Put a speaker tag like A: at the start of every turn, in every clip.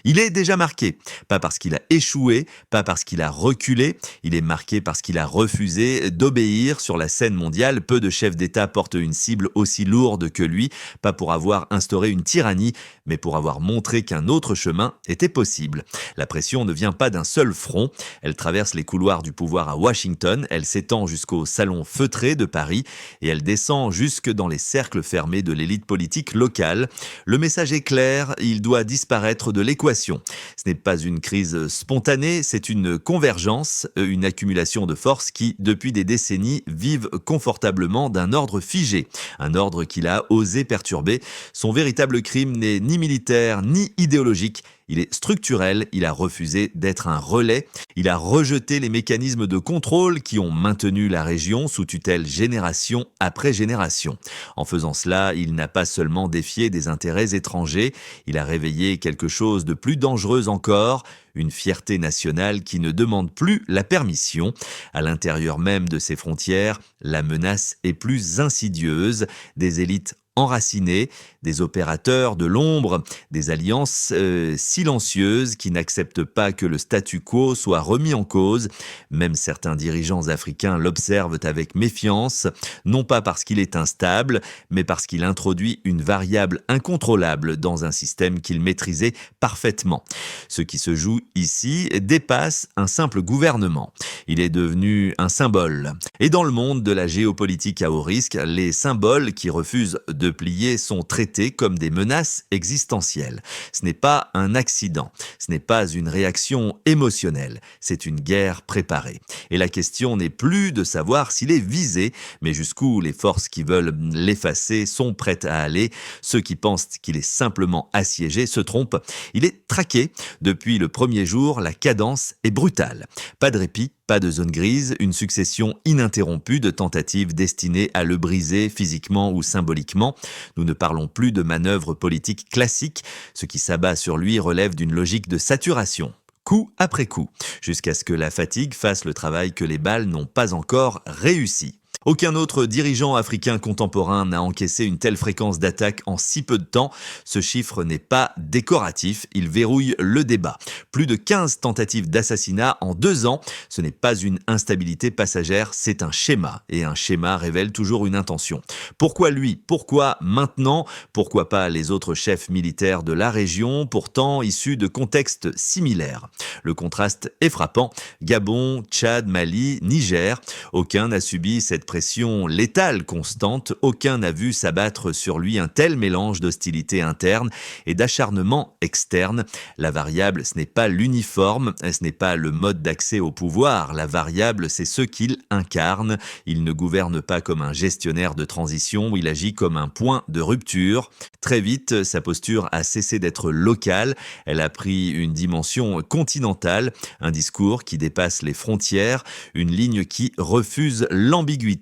A: Il est déjà marqué, pas parce qu'il a échoué, pas parce qu'il a reculé, il est marqué parce qu'il a refusé d'obéir sur la scène mondiale. Peu de chefs d'État portent une cible aussi lourde que lui, pas pour avoir instauré une tyrannie, mais pour avoir montré qu'un autre chemin était possible. La pression ne vient pas d'un seul front, elle traverse les couloirs du pouvoir à Washington, elle s'étend jusqu'au salon feutré de Paris et elle descend jusque dans les cercles fermés de l'élite politique locale. Le message est clair, il doit disparaître de l'équation. Ce n'est pas une crise spontanée, c'est une convergence, une accumulation de forces qui, depuis des décennies, vivent confortablement d'un ordre figé, un ordre qu'il a osé perturber. Son véritable crime n'est ni militaire ni idéologique. Il est structurel, il a refusé d'être un relais, il a rejeté les mécanismes de contrôle qui ont maintenu la région sous tutelle génération après génération. En faisant cela, il n'a pas seulement défié des intérêts étrangers, il a réveillé quelque chose de plus dangereux encore, une fierté nationale qui ne demande plus la permission. À l'intérieur même de ses frontières, la menace est plus insidieuse, des élites enracinés, des opérateurs de l'ombre, des alliances silencieuses qui n'acceptent pas que le statu quo soit remis en cause. Même certains dirigeants africains l'observent avec méfiance, non pas parce qu'il est instable, mais parce qu'il introduit une variable incontrôlable dans un système qu'il maîtrisait parfaitement. Ce qui se joue ici dépasse un simple gouvernement. Il est devenu un symbole. Et dans le monde de la géopolitique à haut risque, les symboles qui refusent de plier sont traités comme des menaces existentielles. Ce n'est pas un accident, ce n'est pas une réaction émotionnelle, c'est une guerre préparée. Et la question n'est plus de savoir s'il est visé, mais jusqu'où les forces qui veulent l'effacer sont prêtes à aller. Ceux qui pensent qu'il est simplement assiégé se trompent. Il est traqué. Depuis le premier jour, la cadence est brutale. Pas de répit, pas de zone grise, une succession ininterrompue de tentatives destinées à le briser physiquement ou symboliquement. Nous ne parlons plus de manœuvres politiques classiques. Ce qui s'abat sur lui relève d'une logique de saturation. Coup après coup, jusqu'à ce que la fatigue fasse le travail que les balles n'ont pas encore réussi. Aucun autre dirigeant africain contemporain n'a encaissé une telle fréquence d'attaques en si peu de temps. Ce chiffre n'est pas décoratif, il verrouille le débat. Plus de 15 tentatives d'assassinat en 2 ans, ce n'est pas une instabilité passagère, c'est un schéma. Et un schéma révèle toujours une intention. Pourquoi lui? Pourquoi maintenant? Pourquoi pas les autres chefs militaires de la région, pourtant issus de contextes similaires? Le contraste est frappant. Gabon, Tchad, Mali, Niger, aucun n'a subi cette pression létale constante, aucun n'a vu s'abattre sur lui un tel mélange d'hostilité interne et d'acharnement externe. La variable, ce n'est pas l'uniforme, ce n'est pas le mode d'accès au pouvoir. La variable, c'est ce qu'il incarne. Il ne gouverne pas comme un gestionnaire de transition, il agit comme un point de rupture. Très vite, sa posture a cessé d'être locale, elle a pris une dimension continentale, un discours qui dépasse les frontières, une ligne qui refuse l'ambiguïté.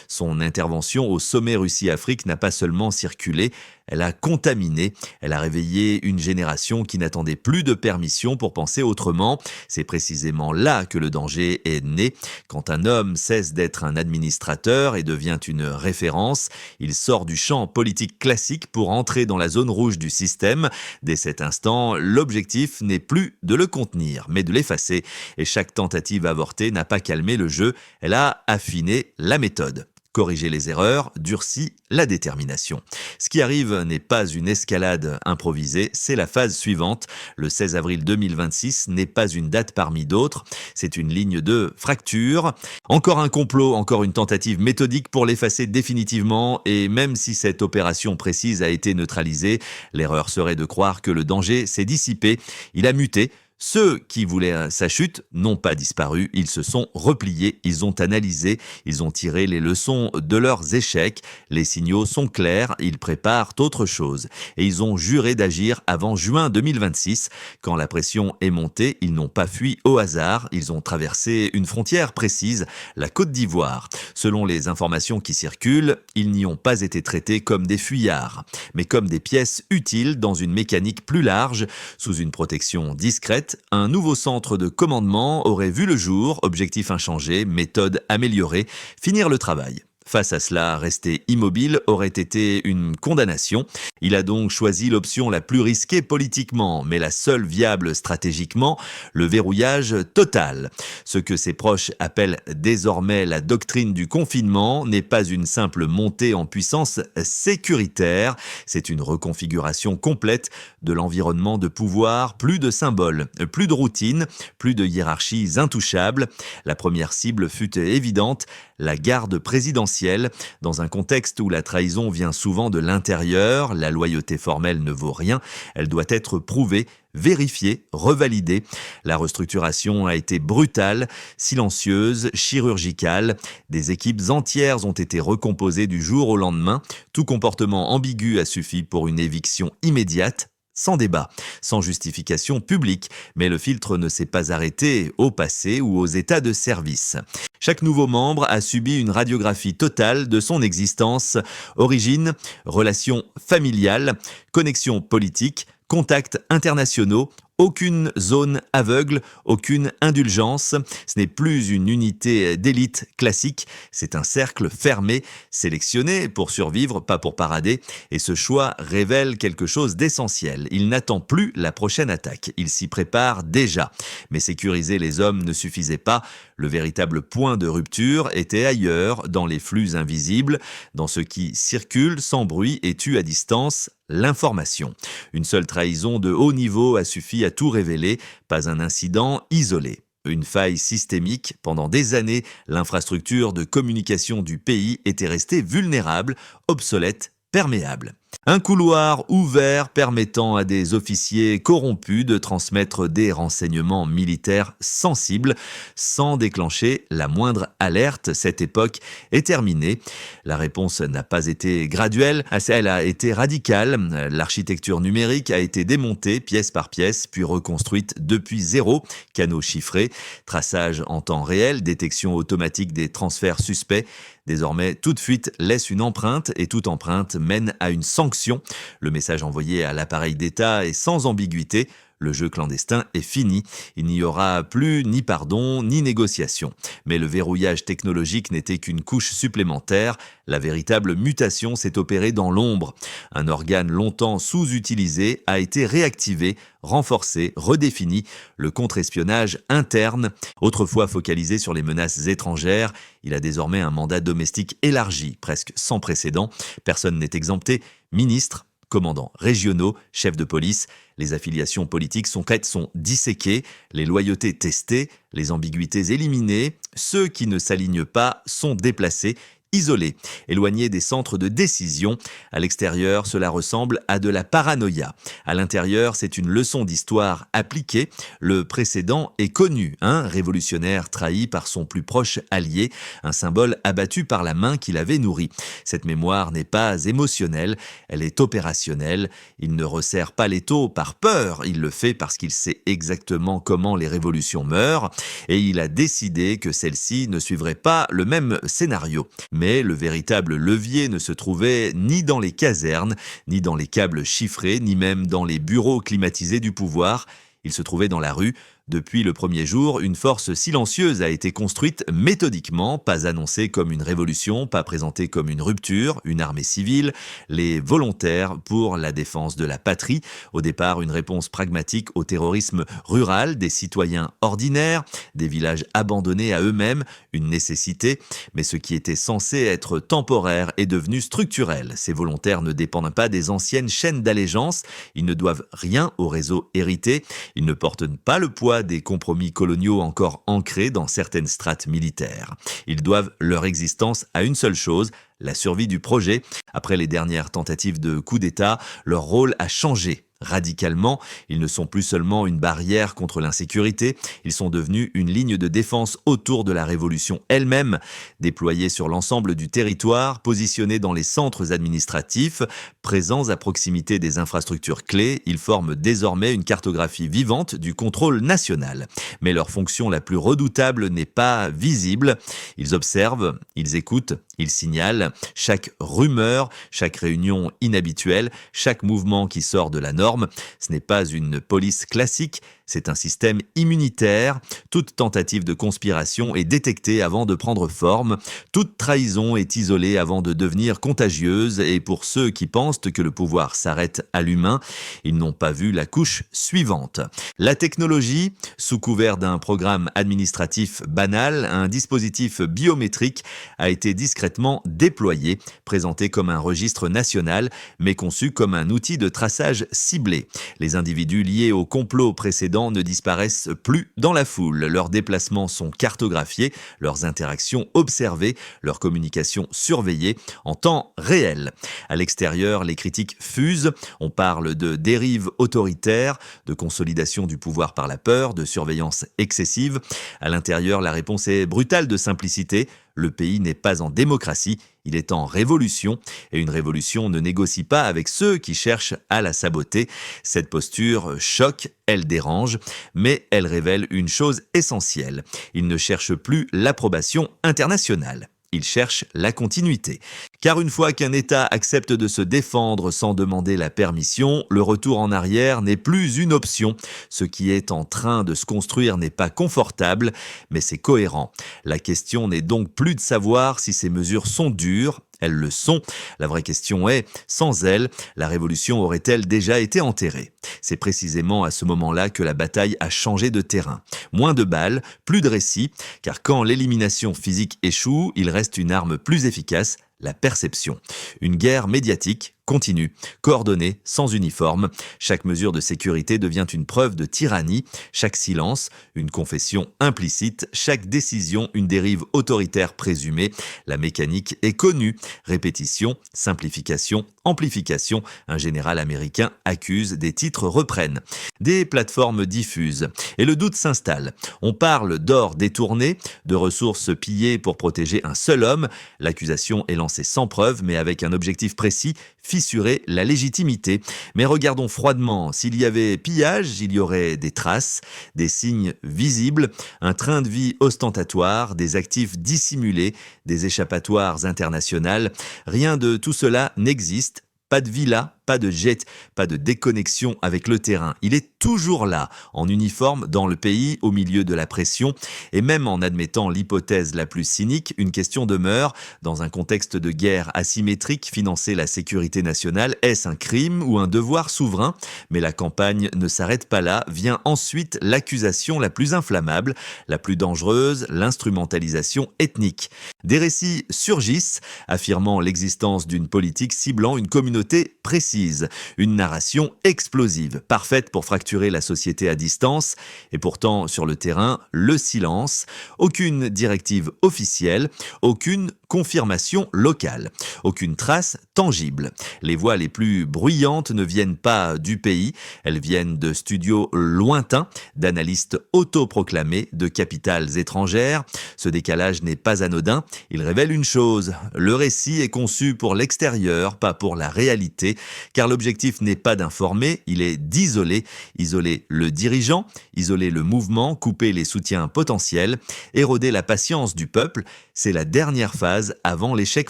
A: Son intervention au sommet Russie-Afrique n'a pas seulement circulé, elle a contaminé, elle a réveillé une génération qui n'attendait plus de permission pour penser autrement. C'est précisément là que le danger est né. Quand un homme cesse d'être un administrateur et devient une référence, il sort du champ politique classique pour entrer dans la zone rouge du système. Dès cet instant, l'objectif n'est plus de le contenir, mais de l'effacer. Et chaque tentative avortée n'a pas calmé le jeu, elle a affiné la méthode. Corriger les erreurs durcit la détermination. Ce qui arrive n'est pas une escalade improvisée, c'est la phase suivante. Le 16 avril 2026 n'est pas une date parmi d'autres, c'est une ligne de fracture. Encore un complot, encore une tentative méthodique pour l'effacer définitivement, et même si cette opération précise a été neutralisée, l'erreur serait de croire que le danger s'est dissipé, il a muté. Ceux qui voulaient sa chute n'ont pas disparu, ils se sont repliés, ils ont analysé, ils ont tiré les leçons de leurs échecs, les signaux sont clairs, ils préparent autre chose. Et ils ont juré d'agir avant juin 2026. Quand la pression est montée, ils n'ont pas fui au hasard, ils ont traversé une frontière précise, la Côte d'Ivoire. Selon les informations qui circulent, ils n'y ont pas été traités comme des fuyards, mais comme des pièces utiles dans une mécanique plus large, sous une protection discrète. Un nouveau centre de commandement aurait vu le jour, objectif inchangé, méthode améliorée, finir le travail. Face à cela, rester immobile aurait été une condamnation. Il a donc choisi l'option la plus risquée politiquement, mais la seule viable stratégiquement, le verrouillage total. Ce que ses proches appellent désormais la doctrine du confinement n'est pas une simple montée en puissance sécuritaire, c'est une reconfiguration complète de l'environnement de pouvoir, plus de symboles, plus de routine, plus de hiérarchies intouchables. La première cible fut évidente, la garde présidentielle. Dans un contexte où la trahison vient souvent de l'intérieur, la loyauté formelle ne vaut rien, elle doit être prouvée, vérifiée, revalidée. La restructuration a été brutale, silencieuse, chirurgicale. Des équipes entières ont été recomposées du jour au lendemain. Tout comportement ambigu a suffi pour une éviction immédiate, sans débat, sans justification publique, mais le filtre ne s'est pas arrêté au passé ou aux états de service. Chaque nouveau membre a subi une radiographie totale de son existence, origine, relations familiales, connexions politiques, contacts internationaux, aucune zone aveugle, aucune indulgence. Ce n'est plus une unité d'élite classique, c'est un cercle fermé, sélectionné pour survivre, pas pour parader. Et ce choix révèle quelque chose d'essentiel. Il n'attend plus la prochaine attaque, il s'y prépare déjà. Mais sécuriser les hommes ne suffisait pas. Le véritable point de rupture était ailleurs, dans les flux invisibles, dans ce qui circule sans bruit et tue à distance, l'information. Une seule trahison de haut niveau a suffi à tout révéler, pas un incident isolé. Une faille systémique, pendant des années, l'infrastructure de communication du pays était restée vulnérable, obsolète, perméable. Un couloir ouvert permettant à des officiers corrompus de transmettre des renseignements militaires sensibles sans déclencher la moindre alerte. Cette époque est terminée. La réponse n'a pas été graduelle, elle a été radicale. L'architecture numérique a été démontée pièce par pièce, puis reconstruite depuis zéro. Canaux chiffrés, traçage en temps réel, détection automatique des transferts suspects. Désormais, toute fuite laisse une empreinte et toute empreinte mène à une sanction. Le message envoyé à l'appareil d'État est sans ambiguïté. Le jeu clandestin est fini. Il n'y aura plus ni pardon ni négociation. Mais le verrouillage technologique n'était qu'une couche supplémentaire. La véritable mutation s'est opérée dans l'ombre. Un organe longtemps sous-utilisé a été réactivé, renforcé, redéfini. Le contre-espionnage interne, autrefois focalisé sur les menaces étrangères, il a désormais un mandat domestique élargi, presque sans précédent. Personne n'est exempté. Ministres, commandants régionaux, chefs de police, les affiliations politiques sont disséquées, les loyautés testées, les ambiguïtés éliminées, ceux qui ne s'alignent pas sont déplacés, isolés, éloignés des centres de décision. À l'extérieur, cela ressemble à de la paranoïa. À l'intérieur, c'est une leçon d'histoire appliquée. Le précédent est connu, un révolutionnaire trahi par son plus proche allié, un symbole abattu par la main qui l'avait nourri. Cette mémoire n'est pas émotionnelle, elle est opérationnelle. Il ne resserre pas l'étau par peur, il le fait parce qu'il sait exactement comment les révolutions meurent, et il a décidé que celles-ci ne suivraient pas le même scénario. Mais le véritable levier ne se trouvait ni dans les casernes, ni dans les câbles chiffrés, ni même dans les bureaux climatisés du pouvoir. Il se trouvait dans la rue. Depuis le premier jour, une force silencieuse a été construite méthodiquement, pas annoncée comme une révolution, pas présentée comme une rupture, une armée civile, les volontaires pour la défense de la patrie. Au départ, une réponse pragmatique au terrorisme rural, des citoyens ordinaires, des villages abandonnés à eux-mêmes, une nécessité. Mais ce qui était censé être temporaire est devenu structurel. Ces volontaires ne dépendent pas des anciennes chaînes d'allégeance, ils ne doivent rien au réseau hérité, ils ne portent pas le poids des compromis coloniaux encore ancrés dans certaines strates militaires. Ils doivent leur existence à une seule chose, la survie du projet. Après les dernières tentatives de coup d'État, leur rôle a changé radicalement. Ils ne sont plus seulement une barrière contre l'insécurité, ils sont devenus une ligne de défense autour de la révolution elle-même, déployée sur l'ensemble du territoire, positionnés dans les centres administratifs, présents à proximité des infrastructures clés. Ils forment désormais une cartographie vivante du contrôle national. Mais leur fonction la plus redoutable n'est pas visible. Ils observent, ils écoutent, ils signalent chaque rumeur, chaque réunion inhabituelle, chaque mouvement qui sort de la norme. Ce n'est pas une police classique, C'est un système immunitaire. Toute tentative de conspiration est détectée avant de prendre forme. Toute trahison est isolée avant de devenir contagieuse. Et pour ceux qui pensent que le pouvoir s'arrête à l'humain, ils n'ont pas vu la couche suivante. La technologie, sous couvert d'un programme administratif banal, un dispositif biométrique a été discrètement déployé, présenté comme un registre national, mais conçu comme un outil de traçage ciblé. Les individus liés au complot précédent ne disparaissent plus dans la foule. Leurs déplacements sont cartographiés, leurs interactions observées, leurs communications surveillées en temps réel. À l'extérieur, les critiques fusent. On parle de dérive autoritaire, de consolidation du pouvoir par la peur, de surveillance excessive. À l'intérieur, la réponse est brutale de simplicité. Le pays n'est pas en démocratie, il est en révolution, et une révolution ne négocie pas avec ceux qui cherchent à la saboter. Cette posture choque, elle dérange, mais elle révèle une chose essentielle. Il ne cherche plus l'approbation internationale. Il cherche la continuité. Car une fois qu'un État accepte de se défendre sans demander la permission, le retour en arrière n'est plus une option. Ce qui est en train de se construire n'est pas confortable, mais c'est cohérent. La question n'est donc plus de savoir si ces mesures sont dures. Elles le sont. La vraie question est, sans elles, la révolution aurait-elle déjà été enterrée ? C'est précisément à ce moment-là que la bataille a changé de terrain. Moins de balles, plus de récits, car quand l'élimination physique échoue, il reste une arme plus efficace, la perception. Une guerre médiatique continue, coordonnée, sans uniforme. Chaque mesure de sécurité devient une preuve de tyrannie, chaque silence, une confession implicite, chaque décision, une dérive autoritaire présumée. La mécanique est connue. Répétition, simplification, amplification. Un général américain accuse, des titres reprennent. Des plateformes diffusent. Et le doute s'installe. On parle d'or détourné, de ressources pillées pour protéger un seul homme. L'accusation est lancée sans preuve, mais avec un objectif précis, fissurer la légitimité. Mais regardons froidement, s'il y avait pillage, il y aurait des traces, des signes visibles, un train de vie ostentatoire, des actifs dissimulés, des échappatoires internationales. Rien de tout cela n'existe. Pas de villa, pas de jet, pas de déconnexion avec le terrain. Il est toujours là, en uniforme, dans le pays, au milieu de la pression. Et même en admettant l'hypothèse la plus cynique, une question demeure. Dans un contexte de guerre asymétrique, financer la sécurité nationale, est-ce un crime ou un devoir souverain ? Mais la campagne ne s'arrête pas là. Vient ensuite l'accusation la plus inflammable, la plus dangereuse, l'instrumentalisation ethnique. Des récits surgissent, affirmant l'existence d'une politique ciblant une communauté précise, une narration explosive, parfaite pour fracturer la société à distance, et pourtant sur le terrain, le silence, aucune directive officielle, aucune confirmation locale, aucune trace tangible. Les voix les plus bruyantes ne viennent pas du pays, elles viennent de studios lointains, d'analystes autoproclamés, de capitales étrangères. Ce décalage n'est pas anodin, il révèle une chose, le récit est conçu pour l'extérieur, pas pour la réalité, car l'objectif n'est pas d'informer, il est d'isoler, isoler le dirigeant, isoler le mouvement, couper les soutiens potentiels, éroder la patience du peuple, c'est la dernière phase avant l'échec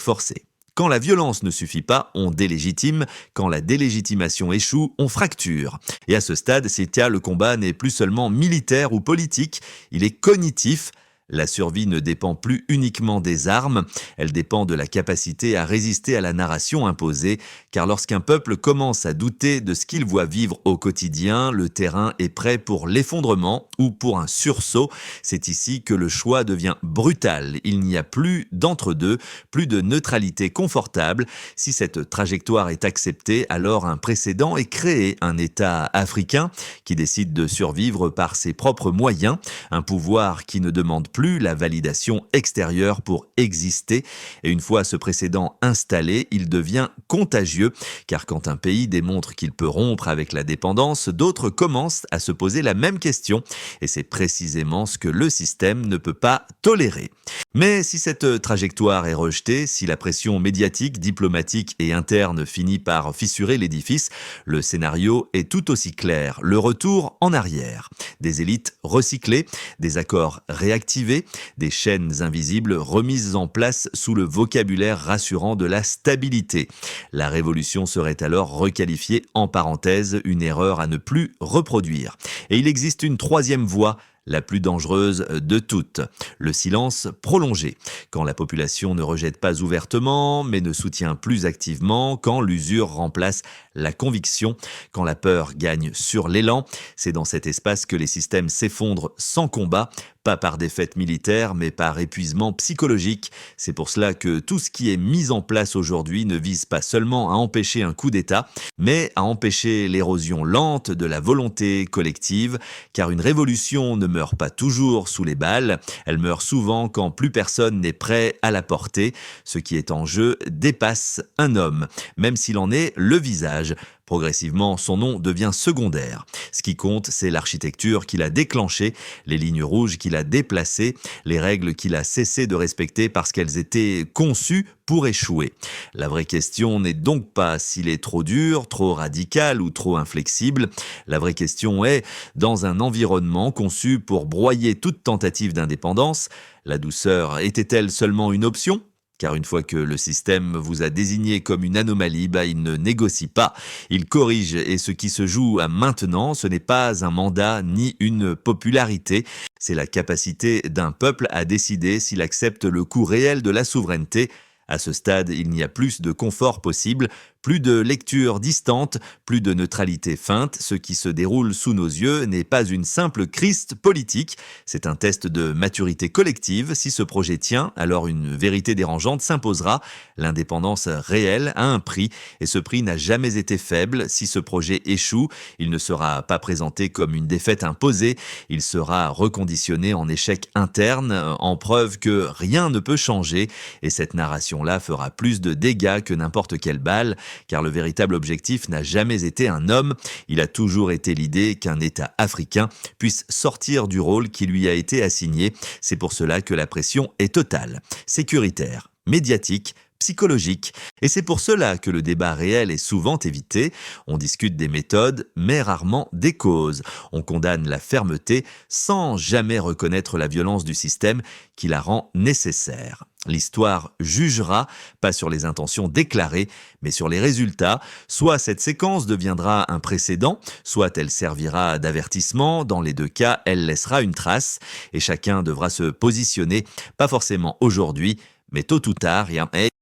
A: forcé. Quand la violence ne suffit pas, on délégitime. Quand la délégitimation échoue, on fracture. Et à ce stade, le combat n'est plus seulement militaire ou politique, il est cognitif. La survie ne dépend plus uniquement des armes, elle dépend de la capacité à résister à la narration imposée, car lorsqu'un peuple commence à douter de ce qu'il voit vivre au quotidien, le terrain est prêt pour l'effondrement ou pour un sursaut. C'est ici que le choix devient brutal. Il n'y a plus d'entre-deux, plus de neutralité confortable. Si cette trajectoire est acceptée, alors un précédent est créé, un État africain qui décide de survivre par ses propres moyens, un pouvoir qui ne demande plus la validation extérieure pour exister. Et une fois ce précédent installé, il devient contagieux, car quand un pays démontre qu'il peut rompre avec la dépendance, d'autres commencent à se poser la même question. Et c'est précisément ce que le système ne peut pas tolérer. Mais si cette trajectoire est rejetée, si la pression médiatique, diplomatique et interne finit par fissurer l'édifice, le scénario est tout aussi clair. Le retour en arrière. Des élites recyclées, des accords réactivés, activées, des chaînes invisibles remises en place sous le vocabulaire rassurant de la stabilité. La révolution serait alors requalifiée en parenthèse, une erreur à ne plus reproduire. Et il existe une troisième voie, la plus dangereuse de toutes, le silence prolongé. Quand la population ne rejette pas ouvertement, mais ne soutient plus activement, quand l'usure remplace la conviction, quand la peur gagne sur l'élan, c'est dans cet espace que les systèmes s'effondrent sans combat, pas par défaite militaire, mais par épuisement psychologique. C'est pour cela que tout ce qui est mis en place aujourd'hui ne vise pas seulement à empêcher un coup d'État, mais à empêcher l'érosion lente de la volonté collective, car une révolution ne meurt pas toujours sous les balles, elle meurt souvent quand plus personne n'est prêt à la porter. Ce qui est en jeu dépasse un homme, même s'il en est le visage. Progressivement, son nom devient secondaire. Ce qui compte, c'est l'architecture qu'il a déclenchée, les lignes rouges qu'il a déplacées, les règles qu'il a cessé de respecter parce qu'elles étaient conçues pour échouer. La vraie question n'est donc pas s'il est trop dur, trop radical ou trop inflexible. La vraie question est, dans un environnement conçu pour broyer toute tentative d'indépendance, la douceur était-elle seulement une option ? Car une fois que le système vous a désigné comme une anomalie, il ne négocie pas, il corrige, et ce qui se joue à maintenant, ce n'est pas un mandat ni une popularité, c'est la capacité d'un peuple à décider s'il accepte le coût réel de la souveraineté. À ce stade, il n'y a plus de confort possible, plus de lecture distante, plus de neutralité feinte. Ce qui se déroule sous nos yeux n'est pas une simple crise politique, c'est un test de maturité collective. Si ce projet tient, alors une vérité dérangeante s'imposera. L'indépendance réelle a un prix, et ce prix n'a jamais été faible. Si ce projet échoue, il ne sera pas présenté comme une défaite imposée, il sera reconditionné en échec interne, en preuve que rien ne peut changer, et cette narration-là fera plus de dégâts que n'importe quelle balle, car le véritable objectif n'a jamais été un homme, il a toujours été l'idée qu'un État africain puisse sortir du rôle qui lui a été assigné. C'est pour cela que la pression est totale, sécuritaire, médiatique, psychologique. Et c'est pour cela que le débat réel est souvent évité. On discute des méthodes, mais rarement des causes. On condamne la fermeté sans jamais reconnaître la violence du système qui la rend nécessaire. L'histoire jugera, pas sur les intentions déclarées, mais sur les résultats. Soit cette séquence deviendra un précédent, soit elle servira d'avertissement. Dans les deux cas, elle laissera une trace, et chacun devra se positionner, pas forcément aujourd'hui, mais tôt ou tard.